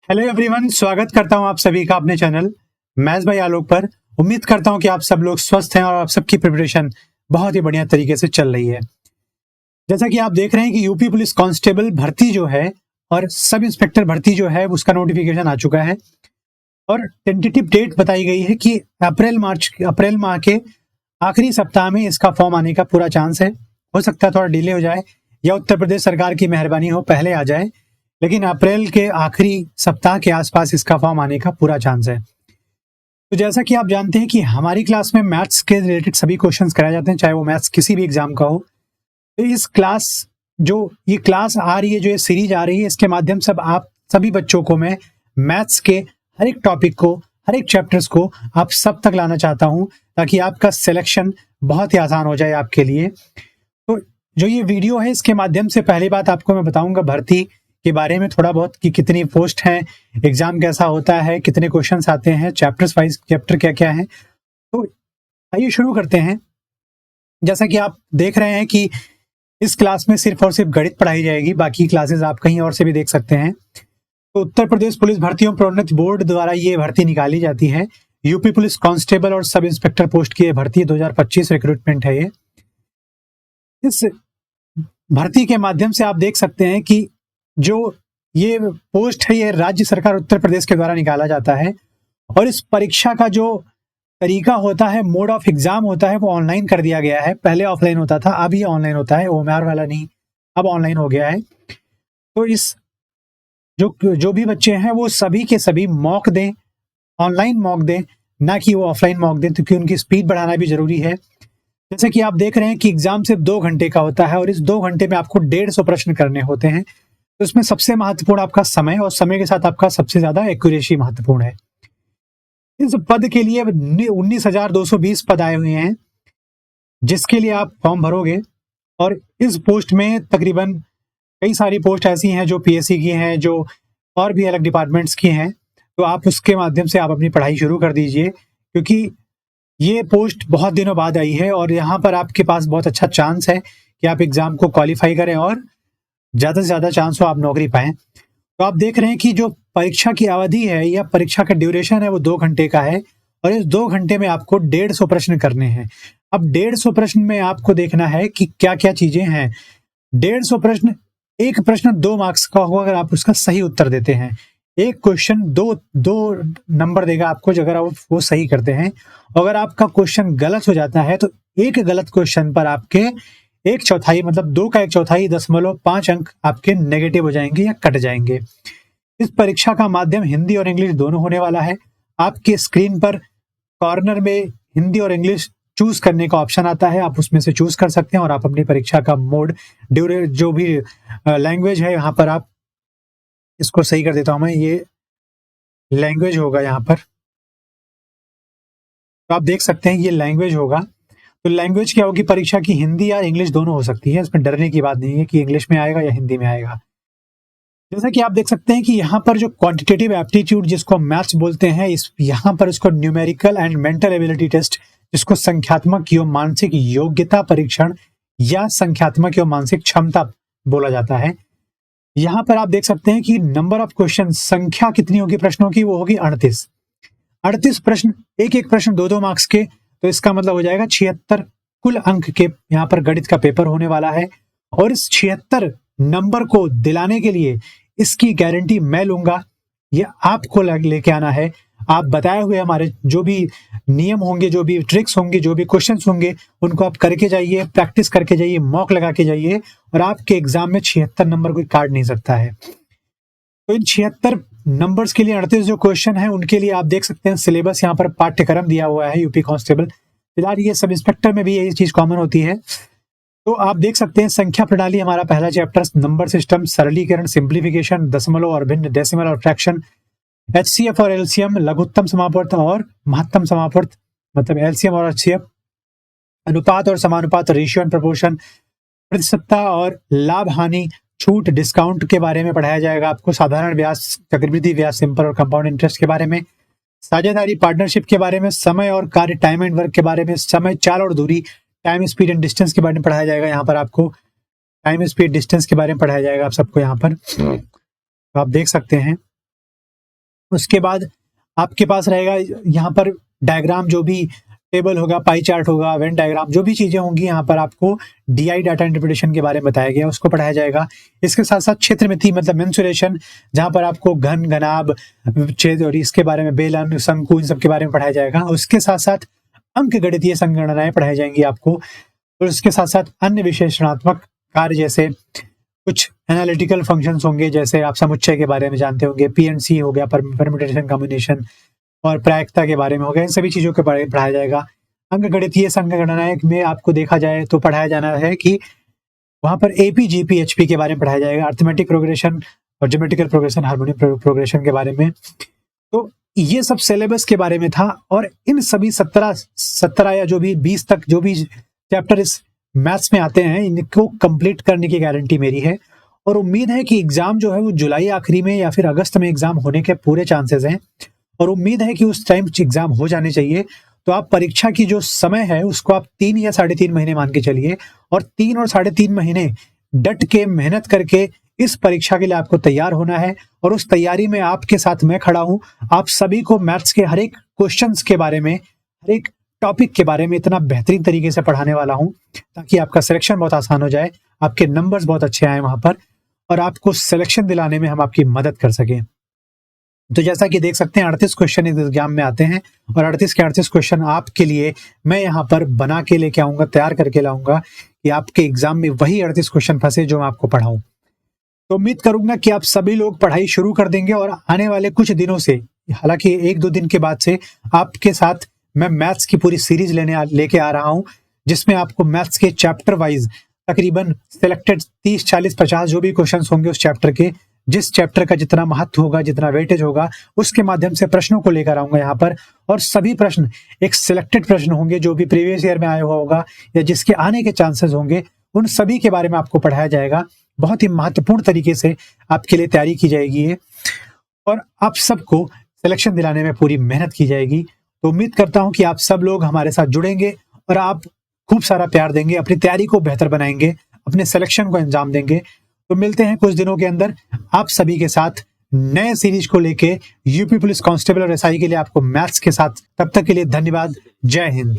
Hello everyone, स्वागत करता हूं आप सभी का अपने चैनल मैथ्स बाय आलोक पर। उम्मीद करता हूं कि आप सब लोग स्वस्थ हैं और आप सबकी प्रिपरेशन बहुत ही बढ़िया तरीके से चल रही है। जैसा कि आप देख रहे हैं कि यूपी पुलिस कांस्टेबल भर्ती जो है और सब इंस्पेक्टर भर्ती जो है उसका नोटिफिकेशन आ चुका है और टेंटेटिव डेट बताई गई है कि अप्रैल माह के आखिरी सप्ताह में इसका फॉर्म आने का पूरा चांस है। हो सकता है थोड़ा डिले हो जाए या उत्तर प्रदेश सरकार की मेहरबानी हो पहले आ जाए, लेकिन अप्रैल के आखिरी सप्ताह के आसपास इसका फॉर्म आने का पूरा चांस है। तो जैसा कि आप जानते हैं कि हमारी क्लास में मैथ्स के रिलेटेड सभी क्वेश्चंस कराए जाते हैं, चाहे वो मैथ्स किसी भी एग्जाम का हो। तो इस क्लास ये क्लास आ रही है, जो ये सीरीज आ रही है, इसके माध्यम से आप सभी बच्चों को मैं मैथ्स के हर एक टॉपिक को, हर एक चैप्टर्स को आप सब तक लाना चाहता हूं, ताकि आपका सिलेक्शन बहुत ही आसान हो जाए आपके लिए। तो जो ये वीडियो है, इसके माध्यम से पहली बात आपको मैं बताऊंगा भर्ती के बारे में थोड़ा बहुत, कि कितनी पोस्ट हैं, एग्जाम कैसा होता है, कितने क्वेश्चंस आते हैं, चैप्टर्स वाइज चैप्टर क्या क्या है। तो आइए शुरू करते हैं। जैसा कि आप देख रहे हैं कि इस क्लास में सिर्फ और सिर्फ गणित पढ़ाई जाएगी, बाकी क्लासेस आप कहीं और से भी देख सकते हैं। तो उत्तर प्रदेश पुलिस भर्तियों प्रोन्नत बोर्ड द्वारा ये भर्ती निकाली जाती है। यूपी पुलिस कांस्टेबल और सब इंस्पेक्टर पोस्ट की भर्ती 2025 रिक्रूटमेंट है। ये इस भर्ती के माध्यम से आप देख सकते हैं कि जो ये पोस्ट है, ये राज्य सरकार उत्तर प्रदेश के द्वारा निकाला जाता है और इस परीक्षा का जो तरीका होता है, मोड ऑफ एग्जाम होता है, वो ऑनलाइन कर दिया गया है। पहले ऑफलाइन होता था, अब ये ऑनलाइन होता है। ओएमआर वाला नहीं, अब ऑनलाइन हो गया है। तो इस जो भी बच्चे हैं वो सभी के सभी मॉक दें, ऑनलाइन मॉक दें, ना कि वो ऑफलाइन मॉक दें, क्योंकि उनकी स्पीड बढ़ाना भी जरूरी है। जैसे कि आप देख रहे हैं कि एग्जाम सिर्फ 2 घंटे का होता है और इस 2 घंटे में आपको 150 प्रश्न करने होते हैं। तो इसमें सबसे महत्वपूर्ण आपका समय, और समय के साथ आपका सबसे ज्यादा एक्यूरेसी महत्वपूर्ण है। इस पद के लिए 19,220 पद आए हुए हैं, जिसके लिए आप फॉर्म भरोगे। और इस पोस्ट में तकरीबन कई सारी पोस्ट ऐसी हैं जो पीएससी की हैं, जो और भी अलग डिपार्टमेंट्स की हैं। तो आप उसके माध्यम से आप अपनी पढ़ाई शुरू कर दीजिए, क्योंकि ये पोस्ट बहुत दिनों बाद आई है और यहाँ पर आपके पास बहुत अच्छा चांस है कि आप एग्जाम को क्वालिफाई करें और ज्यादा से ज्यादा चांस हो आप नौकरी पाएं। तो आप देख रहे हैं कि जो परीक्षा की अवधि है या परीक्षा का ड्यूरेशन है वो 2 घंटे का है और इस 2 घंटे में आपको 150 प्रश्न करने हैं। अब 150 प्रश्न में आपको देखना है कि क्या क्या चीजें हैं। 150 प्रश्न, एक प्रश्न 2 मार्क्स का होगा अगर आप उसका सही उत्तर देते हैं। एक क्वेश्चन दो नंबर देगा आपको अगर आप वो सही करते हैं। अगर आपका क्वेश्चन गलत हो जाता है तो एक गलत क्वेश्चन पर आपके 1/4 मतलब 2 का 1/4 .5 अंक आपके नेगेटिव हो जाएंगे या कट जाएंगे। इस परीक्षा का माध्यम हिंदी और इंग्लिश दोनों होने वाला है। आपके स्क्रीन पर कॉर्नर में हिंदी और इंग्लिश चूज करने का ऑप्शन आता है, आप उसमें से चूज कर सकते हैं और आप अपनी परीक्षा का मोड, जो भी लैंग्वेज है, यहाँ पर आप इसको सही कर देता हूं मैं, ये लैंग्वेज होगा यहाँ पर। तो आप देख सकते हैं ये लैंग्वेज होगा। तो लैंग्वेज क्या होगी परीक्षा की, हिंदी या इंग्लिश दोनों हो सकती है। इसमें डरने की बात नहीं है कि इंग्लिश में आएगा या हिंदी में आएगा। जैसा कि आप देख सकते हैं कि यहाँ पर जो क्वांटिटेटिव एप्टीट्यूड जिसको मैथ्स बोलते हैं, इस यहाँ पर इसको numerical and mental ability test, जिसको संख्यात्मक एवं मानसिक योग्यता परीक्षण या संख्यात्मक एवं मानसिक क्षमता बोला जाता है। यहाँ पर आप देख सकते हैं कि नंबर ऑफ क्वेश्चन, संख्या कितनी होगी प्रश्नों की, वो होगी 38 प्रश्न, एक प्रश्न 2 मार्क्स के। तो इसका मतलब हो जाएगा 76 कुल अंक के यहाँ पर गणित का पेपर होने वाला है। और इस 76 नंबर को दिलाने के लिए इसकी गारंटी मैं लूंगा, ये आपको लेके आना है। आप बताए हुए हमारे जो भी नियम होंगे, जो भी ट्रिक्स होंगे, जो भी क्वेश्चंस होंगे, उनको आप करके जाइए, प्रैक्टिस करके जाइए, मॉक लगा के जाइए और आपके एग्जाम में 76 नंबर कोई काट नहीं सकता है। तो इन 76 नंबर्स के लिए 38 जो क्वेश्चन है उनके लिए आप देख सकते हैं सिलेबस यहाँ पर पाठ्यक्रम दिया हुआ है यूपी कांस्टेबल। फिलहाल ये सब इंस्पेक्टर में भी यही चीज कॉमन होती है। तो आप देख सकते हैं संख्या प्रणाली हमारा पहला चैप्टर, नंबर सिस्टम, सरलीकरण, सिंप्लीफिकेशन, दशमलव और भिन्न, डेसिमल और फ्रैक्शन, एचसीएफ और एलसीएम, लघुत्तम समापवर्त और महत्तम समापवर्त मतलब एलसीएम और एचसीएफ, अनुपात और समानुपात, रेशियो एंड प्रोपोर्शन, प्रतिशतता और लाभ हानि, छूट, डिस्काउंट के बारे में पढ़ाया जाएगा आपको। साधारण ब्याज, चक्रवृद्धि ब्याज, सिंपल और कंपाउंड इंटरेस्ट के बारे में, साझेदारी पार्टनरशिप के बारे में, समय और कार्य, टाइम एंड वर्क के बारे में, समय, चाल और दूरी, टाइम स्पीड एंड डिस्टेंस के बारे में पढ़ाया जाएगा। यहाँ पर आपको टाइम स्पीड डिस्टेंस के बारे में पढ़ाया जाएगा आप सबको यहाँ पर। तो आप देख सकते हैं उसके बाद आपके पास रहेगा यहाँ पर डायग्राम, जो भी टेबल होगा, पाई चार्ट होगा, वेन डायग्राम, जो भी चीजें होंगी यहाँ पर आपको डीआई डाटा इंटरप्रिटेशन के बारे में बताया गया, उसको पढ़ाया जाएगा। इसके साथ साथ क्षेत्रमिति मतलब मेंसुरेशन, जहाँ पर आपको घन, घनाभ, छेद और इसके बारे में, बेलन, शंकु, इन सब के बारे में पढ़ाया जाएगा। उसके साथ साथ अंक गणितीय संगणनाएं पढ़ाई जाएंगी आपको, और उसके साथ साथ अन्य विश्लेषणात्मक कार्य जैसे कुछ एनालिटिकल फंक्शंस होंगे, जैसे आप समुच्चय के बारे में जानते होंगे, पीएनसी हो गया, परम्यूटेशन कॉम्बिनेशन, और प्रायिकता के बारे में हो गया, इन सभी चीजों के बारे में पढ़ाया जाएगा। अंक गणितीय संगणनाएं में आपको देखा जाए तो पढ़ाया जाना है कि वहां पर एपी, जीपी, एचपी के बारे में पढ़ाया जाएगा, अर्थमेटिक प्रोग्रेशन और ज्योमेट्रिकल प्रोग्रेशन, हार्मोनिक प्रोग्रेशन के बारे में। तो ये सब सिलेबस के बारे में था, और इन सभी 17 या जो भी 20 तक जो भी चैप्टर इस मैथ्स में आते हैं, इनको कंप्लीट करने की गारंटी मेरी है। और उम्मीद है कि एग्जाम जो है वो जुलाई आखिरी में या फिर अगस्त में एग्जाम होने के पूरे चांसेस हैं, और उम्मीद है कि उस टाइम एग्जाम हो जाने चाहिए। तो आप परीक्षा की जो समय है उसको आप 3 या 3.5 महीने मान के चलिए, और 3 और 3.5 महीने डट के मेहनत करके इस परीक्षा के लिए आपको तैयार होना है। और उस तैयारी में आपके साथ मैं खड़ा हूं, आप सभी को मैथ्स के हर एक क्वेश्चंस के बारे में, हर एक टॉपिक के बारे में इतना बेहतरीन तरीके से पढ़ाने वाला हूं ताकि आपका सिलेक्शन बहुत आसान हो जाए, आपके नंबर्स बहुत अच्छे आए वहां पर, और आपको सिलेक्शन दिलाने में हम आपकी मदद कर सकें। तो जैसा कि देख सकते हैं 38 क्वेश्चन इस एग्जाम में आते हैं, और 38 के 38 क्वेश्चन आपके लिए मैं यहाँ पर बना के लेके आऊंगा, तैयार करके लाऊंगा कि आपके एग्जाम में वही 38 क्वेश्चन फंसे जो मैं आपको पढ़ाऊं। तो उम्मीद करूंगा कि आप सभी लोग पढ़ाई शुरू कर देंगे, और आने वाले कुछ दिनों से, हालांकि 1-2 दिन के बाद से, आपके साथ मैं मैथ्स की पूरी सीरीज लेके आ रहा हूं, जिसमें आपको मैथ्स के चैप्टर वाइज तकरीबन सिलेक्टेड 30, 40, 50 जो भी क्वेश्चंस होंगे उस चैप्टर के, जिस चैप्टर का जितना महत्व होगा, जितना वेटेज होगा, उसके माध्यम से प्रश्नों को लेकर आऊंगा यहाँ पर। और सभी प्रश्न एक सिलेक्टेड प्रश्न होंगे जो भी प्रीवियस ईयर में आया हुआ होगा या जिसके आने के चांसेस होंगे, उन सभी के बारे में आपको पढ़ाया जाएगा। बहुत ही महत्वपूर्ण तरीके से आपके लिए तैयारी की जाएगी और आप सबको सिलेक्शन दिलाने में पूरी मेहनत की जाएगी। तो उम्मीद करता हूं कि आप सब लोग हमारे साथ जुड़ेंगे और आप खूब सारा प्यार देंगे, अपनी तैयारी को बेहतर बनाएंगे, अपने सिलेक्शन को अंजाम देंगे। तो मिलते हैं कुछ दिनों के अंदर आप सभी के साथ नए सीरीज को लेके, यूपी पुलिस कांस्टेबल और एसआई के लिए आपको मैथ्स के साथ। तब तक के लिए धन्यवाद। जय हिंद।